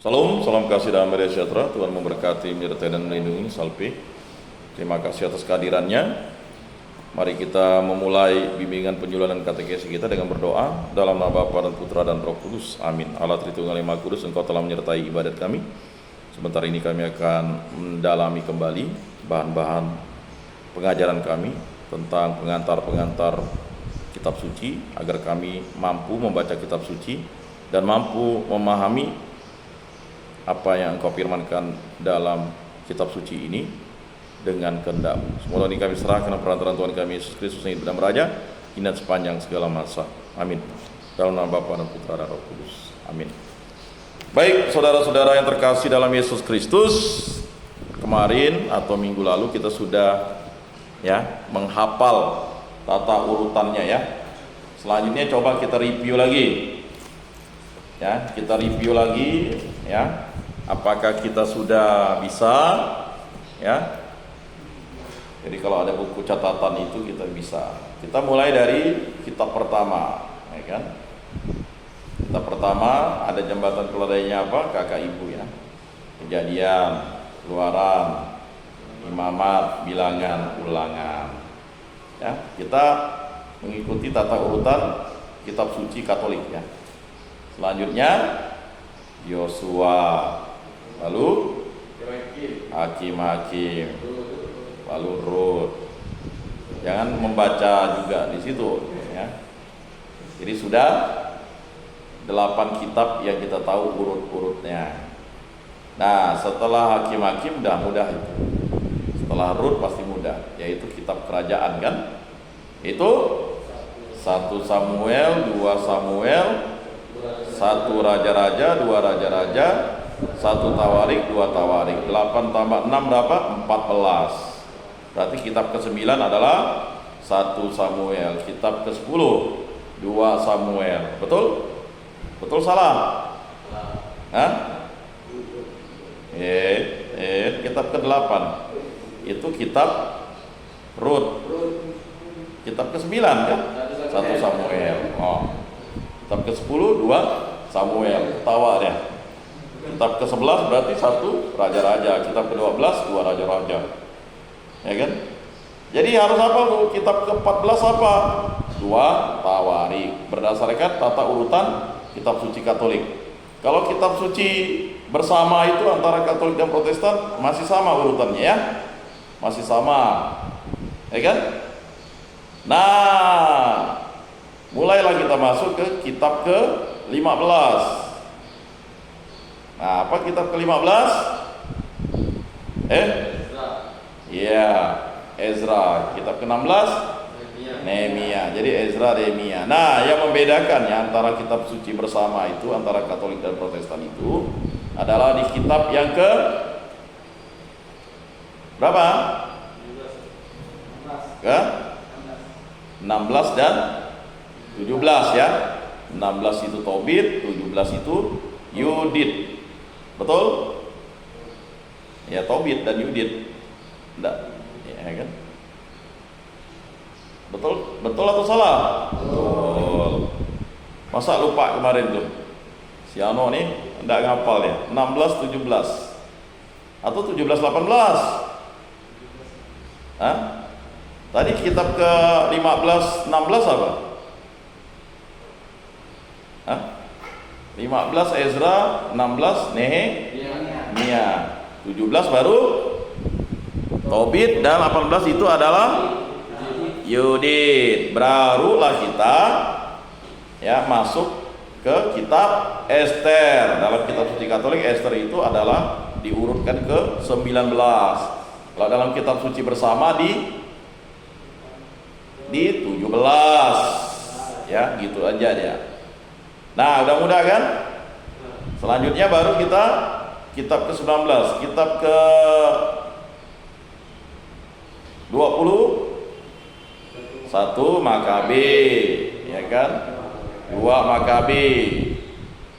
Salam, salam kasih dan damai sejahtera. Tuhan memberkati, menyertai dan melindungi. Salve. Terima kasih atas kehadirannya. Mari kita memulai bimbingan penyuluhan dan katekesi kita dengan berdoa dalam nama Bapa dan Putra dan Roh Kudus. Amin. Allah Tritunggal Yang Maha Kudus, Engkau telah menyertai ibadat kami. Sebentar ini kami akan mendalami kembali bahan-bahan pengajaran kami tentang pengantar-pengantar kitab suci, agar kami mampu membaca kitab suci dan mampu memahami apa yang Engkau firmankan dalam kitab suci ini dengan kehendak-Mu. Semua ini kami serahkan dalam perantaraan Tuhan kami Yesus Kristus yang hidup dan beraja, hingga sepanjang segala masa. Amin. Dalam nama Bapa dan Putra dan Roh Kudus. Amin. Baik, saudara-saudara yang terkasih dalam Yesus Kristus, kemarin atau minggu lalu kita sudah menghafal tata urutannya ya. Selanjutnya coba kita review lagi. Ya, kita review lagi ya. Apakah kita sudah bisa ya? Jadi kalau ada buku catatan itu kita bisa. Kita mulai dari kitab pertama, ya kan? Kitab pertama ada jembatan keledainya apa? Kakak ibu ya. Kejadian, Keluaran, Imamat, Bilangan, Ulangan. Ya, kita mengikuti tata urutan kitab suci Katolik ya. Selanjutnya Yosua, lalu Hakim-Hakim, lalu Rut. Jangan membaca juga di situ ya. Jadi sudah 8 kitab yang kita tahu urut-urutnya. Nah, setelah Hakim-Hakim udah mudah itu. Setelah Rut pasti mudah, yaitu kitab kerajaan kan? Itu 1 Samuel, 2 Samuel, 1 Raja-Raja, 2 Raja-Raja, 1 Tawarik, 2 Tawarik. 8 tambah 6 berapa? 14. Berarti kitab ke-9 adalah 1 Samuel. Kitab ke-10 2 Samuel. Betul? Betul salah? Hah? Kitab ke-8 itu kitab Rut. Kitab ke-9 kan? 1 Samuel. Kitab ke-10 2 Samuel. Tawar ya. Kitab ke-11 berarti 1 Raja-Raja. Kitab ke-12 2 Raja-Raja. Ya kan? Jadi harus apa tuh? Kitab ke-14 apa? 2 Tawarik. Berdasarkan tata urutan kitab suci Katolik. Kalau kitab suci bersama itu antara Katolik dan Protestan masih sama urutannya ya. Masih sama. Ya kan? Nah, mulailah kita masuk ke kitab ke-15. Nah, apa kitab ke-15? Ya, Ezra. Kitab ke-16 Nehemia. Jadi Ezra, Nehemia. Nah, yang membedakan ya antara kitab suci bersama itu antara Katolik dan Protestan itu adalah di kitab yang ke berapa? Ke 16 dan 17 ya. 16 itu Tobit, 17 itu Yudit. Betul? Ya, Tobit dan Yudit. Enggak, ya kan? Betul atau salah? Betul. Masa lupa kemarin tuh? Si Ano nih enggak ngapal ya. 16 17 atau 17 18? Hah? Tadi kitab ke 15 16 apa? Hah? 15 Ezra, 16 Nehemia. 17 baru Tobit dan 18 itu adalah Yudit. Barulah kita ya masuk ke kitab Ester. Dalam kitab suci Katolik Ester itu adalah diurutkan ke 19. Kalau dalam kitab suci bersama di 17. Ya, gitu aja dia. Nah, udah mudah kan? Selanjutnya baru kita kitab ke-19, kitab ke 20 1 Makabe, ya kan? 2 Makabe.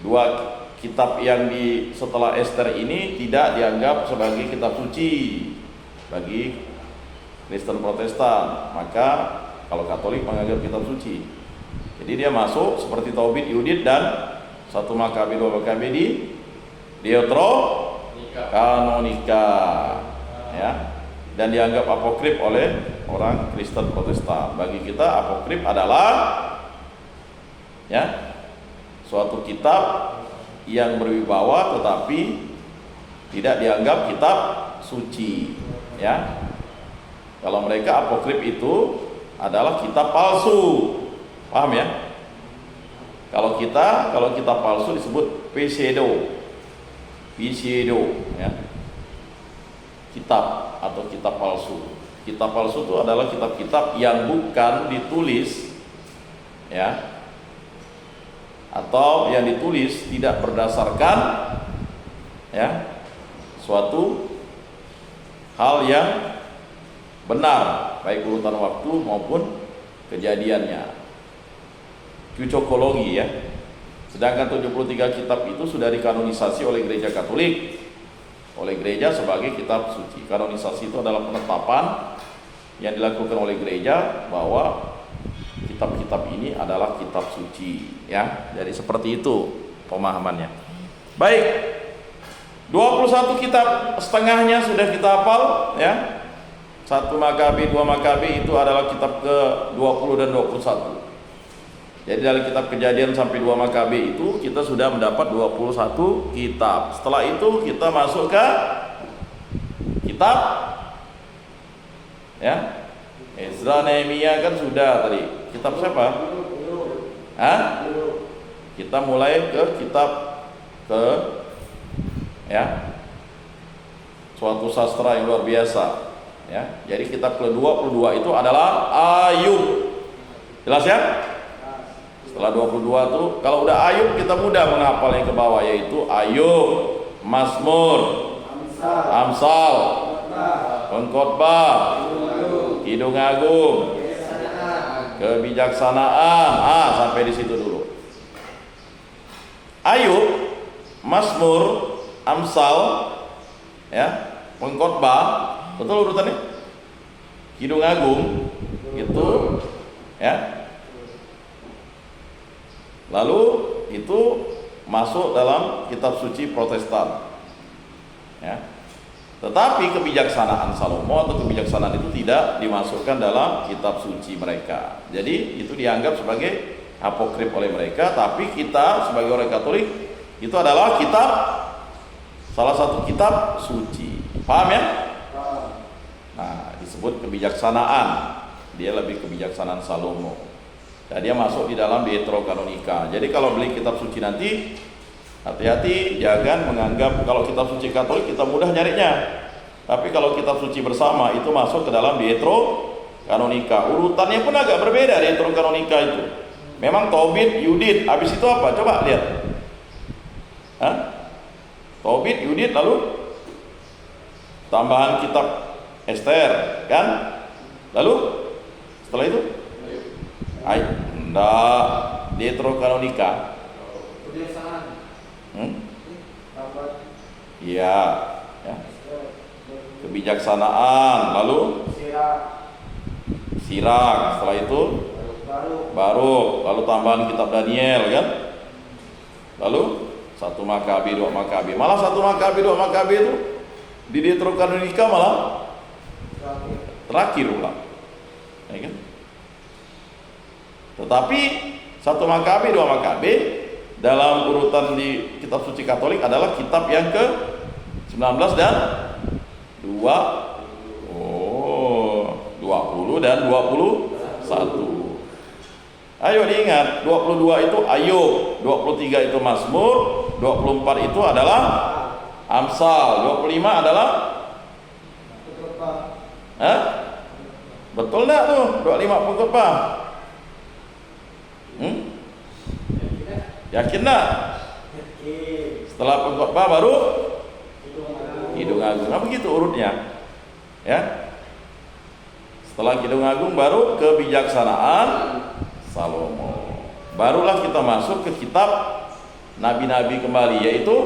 2 kitab yang setelah Ester ini tidak dianggap sebagai kitab suci bagi Kristen Protestan. Maka kalau Katolik menganggap kitab suci. Jadi dia masuk seperti Tobit, Yudit dan 1 Makabe, 2 Makabe di Deuterokanonika, ya, dan dianggap apokrif oleh orang Kristen Protestan. Bagi kita apokrif adalah, ya, suatu kitab yang berwibawa tetapi tidak dianggap kitab suci, ya. Kalau mereka apokrif itu adalah kitab palsu, paham ya? Kalau kitab palsu disebut pseudo, ya, kitab atau kitab palsu. Kitab palsu itu adalah kitab-kitab yang bukan ditulis, ya, atau yang ditulis tidak berdasarkan, ya, suatu hal yang benar, baik urutan waktu maupun kejadiannya. Cocokologi, ya. Sedangkan 73 kitab itu sudah dikanonisasi oleh Gereja Katolik, oleh gereja sebagai kitab suci. Kanonisasi itu adalah penetapan yang dilakukan oleh gereja bahwa kitab-kitab ini adalah kitab suci, ya. Jadi seperti itu pemahamannya. Baik, 21 kitab setengahnya sudah kita hafal, ya. 1 Makabi, 2 Makabi itu adalah kitab ke-20 dan 21. Jadi dari kitab Kejadian sampai 2 Makabi itu kita sudah mendapat 21 kitab. Setelah itu kita masuk ke kitab, ya, Ezra, Nehemia kan sudah tadi. Kitab siapa? Kita mulai ke kitab ya, suatu sastra yang luar biasa, ya. Jadi kitab ke-22 itu adalah Ayub. Jelas ya? Setelah 22 tuh, kalau udah Ayub kita mudah menghafal yang ke bawah, yaitu Ayub, Mazmur, Amsal, Pengkhotbah, Kidung Agung, Kebijaksanaan. Sampai di situ dulu. Ayub, Mazmur, Amsal, ya, Pengkhotbah, betul urutannya? Kidung Agung, gitu, ya. Lalu itu masuk dalam kitab suci Protestan, ya. Tetapi kebijaksanaan Salomo atau kebijaksanaan itu tidak dimasukkan dalam kitab suci mereka. Jadi itu dianggap sebagai apokrif oleh mereka. Tapi kita sebagai orang Katolik itu adalah kitab, salah satu kitab suci. Paham ya? Nah, disebut kebijaksanaan. Dia lebih kebijaksanaan Salomo. Dan dia masuk di dalam Deuterokanonika. Jadi kalau beli kitab suci nanti, hati-hati, jangan menganggap kalau kitab suci Katolik kita mudah nyarinya. Tapi kalau kitab suci bersama itu masuk ke dalam Deuterokanonika. Urutannya pun agak berbeda Deuterokanonika itu. Memang Tobit, Yudit, habis itu apa? Coba lihat. Tobit, Yudit, lalu tambahan kitab Ester, kan? Lalu setelah itu Deuterokanonika. Iya, ya. Kebijaksanaan, lalu Sirak, setelah itu baru, lalu tambahan kitab Daniel, kan? Lalu 1 Makabi, 2 Makabi. Malah 1 Makabi, 2 Makabi itu di Deuterokanonika malah terakhir ulang, ya kan? Tetapi 1 Makabi, 2 Makabi dalam urutan di kitab suci Katolik adalah kitab yang ke-19 dan 20 dan 21. Ayo diingat, 22 itu Ayub, 23 itu Mazmur, 24 itu adalah Amsal, 25 adalah betul enggak tuh 25 Pengkhotbah? Yakin enggak? Setelah Pengkhotbah baru Kidung Agung. Nah, begitu urutnya, ya. Setelah Kidung Agung baru Kebijaksanaan Salomo. Barulah kita masuk ke kitab nabi-nabi kembali, yaitu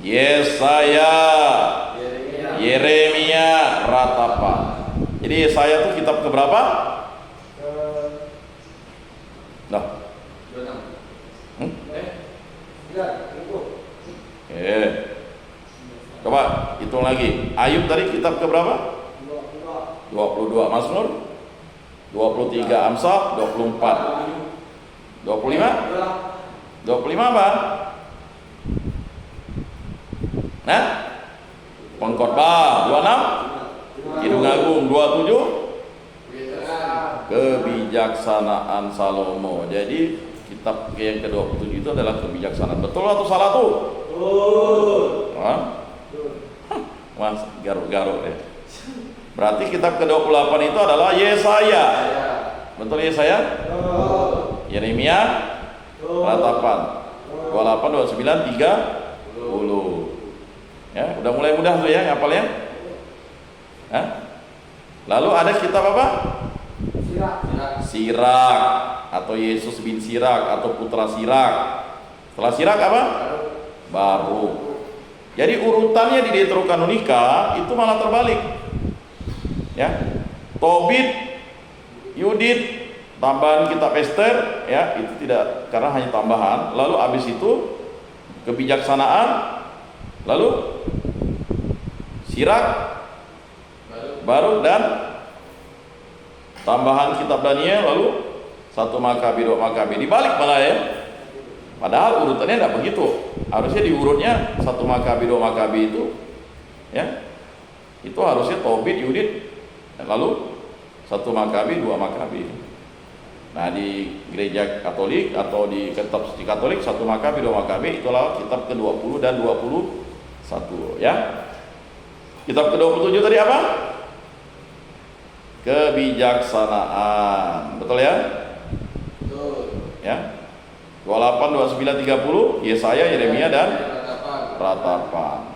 Yesaya, Yeremia, Ratapa. Jadi Yesaya itu kitab keberapa? Nah, Coba hitung lagi. Ayub tadi kitab ke berapa? 22. Mazmur 23. Amsal 24. 25? 25 apa? Nah, Pengkhotbah 26. Kidung Agung 27. Kebijaksanaan Salomo. Jadi kitab yang ke-27 itu adalah kebijaksanaan. Betul atau salah tuh? Betul. Mas garuk-garuk ya. Berarti kitab ke-28 itu adalah Yesaya. Betul Yesaya? Yeremia, Ratapan 28, 29, 30. Ya, udah mulai mudah tuh ya ngapalnya. Lalu ada kitab apa? Sirak atau Yesus bin Sirak atau putra Sirak. Setelah Sirak apa? Baruk. Jadi urutannya di Deuterokanonika itu malah terbalik. Ya. Tobit, Yudit, tambahan kitab Ester, ya, itu tidak, karena hanya tambahan. Lalu habis itu kebijaksanaan, lalu Sirak, Baruk, dan tambahan kitab Daniel, lalu 1 Makabi, 2 Makabi. Dibalik malah ya. Padahal urutannya tidak begitu. Harusnya diurutnya 1 Makabi, 2 Makabi itu, ya, itu harusnya Tobit, Yudit, lalu 1 Makabi, 2 Makabi. Nah, di gereja Katolik atau di kitab suci Katolik 1 Makabi, 2 Makabi itulah kitab ke-20 dan 21, ya. Kitab ke-27 tadi apa? Kebijaksanaan. Betul ya? Betul. Ya. 28, 29, 30 Yesaya, Yeremia, dan Ratapan.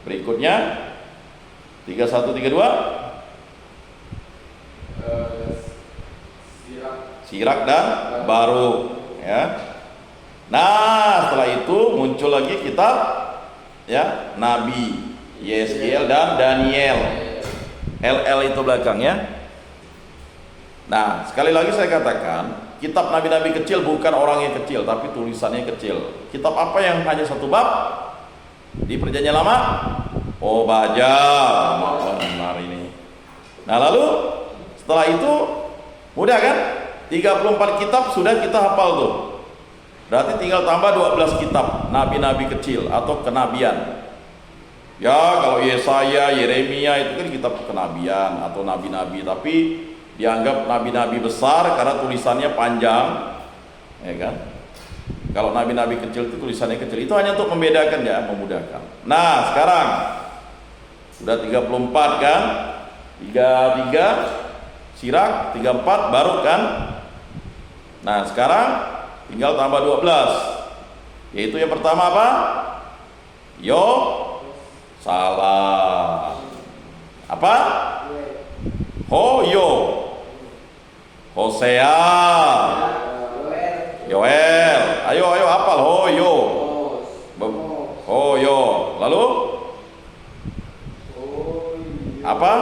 Berikutnya 31, 32 Sirak dan Baruk, ya. Nah, setelah itu muncul lagi kitab, ya, Nabi Yesayel dan Daniel. LL itu belakangnya. Nah, sekali lagi saya katakan, kitab nabi-nabi kecil bukan orang yang kecil, tapi tulisannya kecil. Kitab apa yang hanya 1 bab di Perjanjian Lama? Obadiah. Hari ini. Nah, lalu setelah itu mudah kan? 34 kitab sudah kita hafal tuh. Berarti tinggal tambah 12 kitab nabi-nabi kecil atau kenabian. Ya, kalau Yesaya, Yeremia itu kan kitab kenabian atau nabi-nabi, tapi dianggap nabi-nabi besar karena tulisannya panjang, ya kan? Kalau nabi-nabi kecil itu tulisannya kecil. Itu hanya untuk membedakan, ya, memudahkan. Nah, sekarang sudah 34 kan? 33 Sirak, 34 Baruk kan? Nah, sekarang tinggal tambah 12. Yaitu yang pertama apa? Salah. Apa? Hoyo. Hosea. Yoel. Ayo hafal Hoyo. Hoyo. Lalu apa?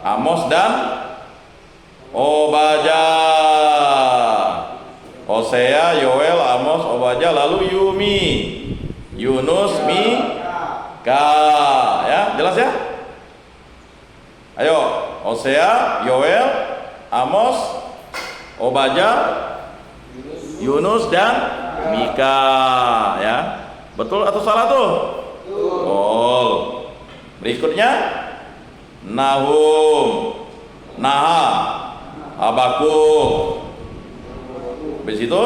Amos dan Obadiah. Hosea, Yoel, Amos, Obadiah, lalu Yunus, Mika, ya, jelas ya? Ayo, Hosea, Yoel, Amos, Obadiah, Yunus, dan Mika, ya. Betul atau salah tuh? Betul. Berikutnya Nahum, Habakuk. Habis itu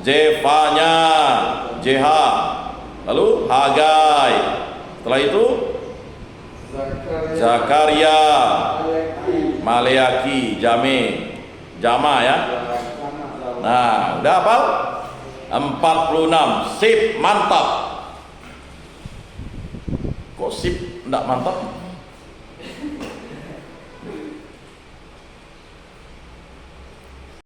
Zefanya, Jeha, lalu Hagai. Setelah itu Zakaria, Maleaki, Jama, ya. Nah, udah hafal? 46. Sip, mantap. Kok sip enggak mantap?